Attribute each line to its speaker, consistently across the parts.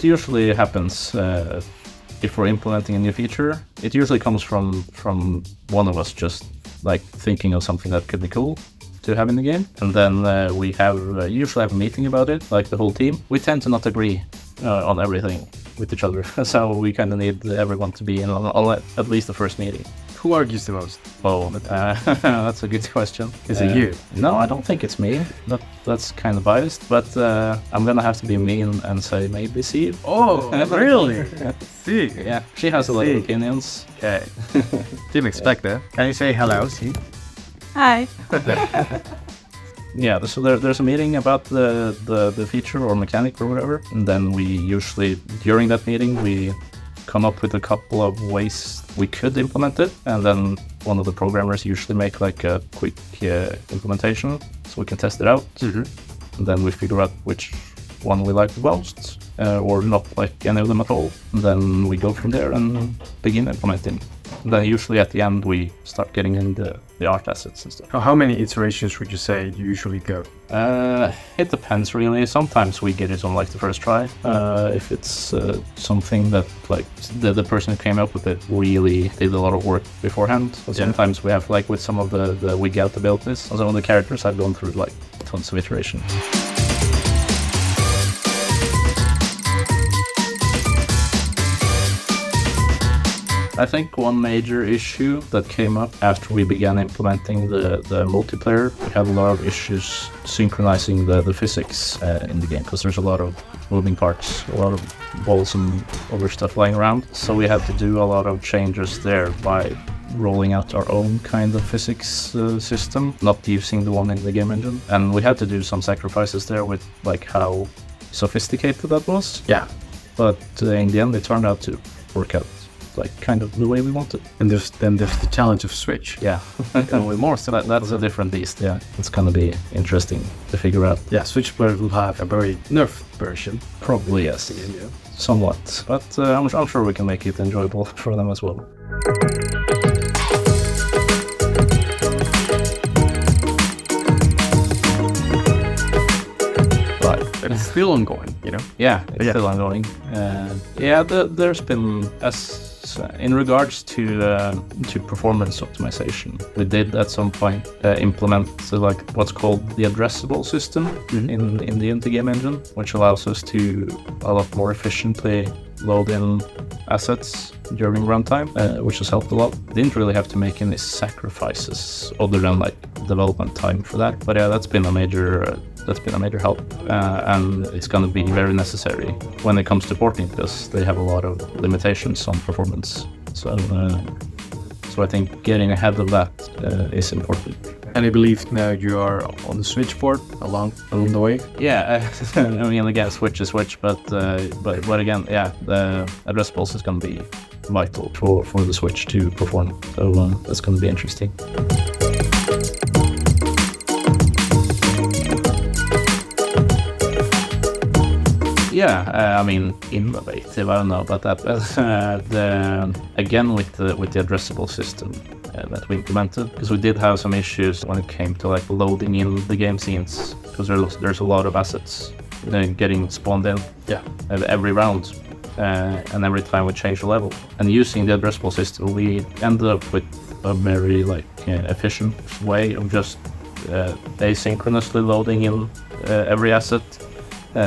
Speaker 1: it usually happens if we're implementing a new feature. It usually comes from one of us just like thinking of something that could be cool to have in the game, and then we usually have a meeting about it, like the whole team. We tend to not agree on everything with each other, so we kind of need everyone to be in on at least the first meeting.
Speaker 2: Who argues the most?
Speaker 1: Oh, that's a good question.
Speaker 2: Is it you?
Speaker 1: No, I don't think it's me. That's kind of biased, but I'm gonna have to be mean and say maybe Siv.
Speaker 2: Oh, really? See.
Speaker 1: Yeah, she has a lot of opinions.
Speaker 2: Okay. Didn't expect that. Can you say hello, Siv?
Speaker 3: Hi.
Speaker 1: Yeah, so there's a meeting about the feature or mechanic or whatever, and then we usually, during that meeting, we come up with a couple of ways we could implement it, and then one of the programmers usually make like a quick implementation so we can test it out. And then we figure out which one we like the most, or not like any of them at all. And then we go from there and begin implementing. And then usually at the end we start getting in the art assets and stuff.
Speaker 2: How many iterations would you say you usually go?
Speaker 1: It depends really. Sometimes we get it on like the first try. If it's something that like the person who came up with it really did a lot of work beforehand. But sometimes we have like with some of the Wigged Out abilities, some of the characters I've gone through like tons of iterations. I think one major issue that came up after we began implementing the multiplayer, we had a lot of issues synchronizing the physics in the game, because there's a lot of moving parts, a lot of balls and other stuff lying around. So we had to do a lot of changes there by rolling out our own kind of physics system, not using the one in the game engine. And we had to do some sacrifices there with like how sophisticated that was.
Speaker 2: Yeah.
Speaker 1: But in the end, it turned out to work out like kind of the way we wanted.
Speaker 2: And there's the challenge of Switch.
Speaker 1: Yeah. With more, so that's a different beast. Yeah, it's gonna be interesting to figure out.
Speaker 2: Yeah, Switch players will have a very nerfed version.
Speaker 1: Probably, yes.
Speaker 2: Yeah.
Speaker 1: Somewhat, but I'm sure we can make it enjoyable for them as well.
Speaker 2: It's still ongoing, you know?
Speaker 1: Yeah, it's still ongoing. There's been, in regards to performance optimization, we did at some point implement like what's called the addressable system in the Inti-game engine, which allows us to a lot more efficiently load in assets during runtime, which has helped a lot. Didn't really have to make any sacrifices other than like development time for that, but yeah, that's been a major help, and it's going to be very necessary when it comes to porting, because they have a lot of limitations on performance. So I think getting ahead of that is important.
Speaker 2: And I believe now you are on the Switch port along the way.
Speaker 1: Yeah, I mean again, Switch is Switch, but again, yeah, the addressables is going to be vital for the Switch to perform. So that's going to be interesting. Yeah, I mean, innovative, I don't know about that, but again with the addressable system that we implemented, because we did have some issues when it came to like loading in the game scenes, because there's a lot of assets getting spawned in every round, and every time we change the level. And using the addressable system, we ended up with a very like efficient way of just asynchronously loading in every asset.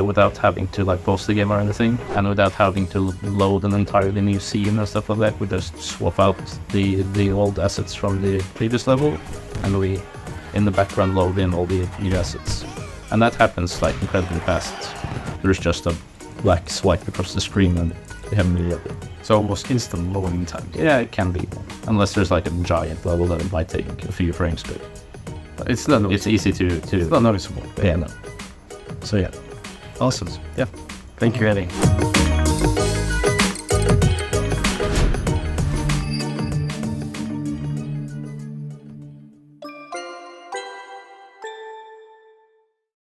Speaker 1: Without having to like pause the game or anything, and without having to load an entirely new scene and stuff like that. We just swap out the old assets from the previous level, and we in the background load in all the new assets. And that happens like incredibly fast. There's just a black swipe across the screen and we have new level.
Speaker 2: So almost instant loading time.
Speaker 1: Yeah, it can be, unless there's like a giant level that it might take a few frames, but
Speaker 2: it's not.
Speaker 1: It's easy to.
Speaker 2: It's not noticeable.
Speaker 1: Yeah, no. So yeah.
Speaker 2: Awesome. Yeah. Thank you, Eddie.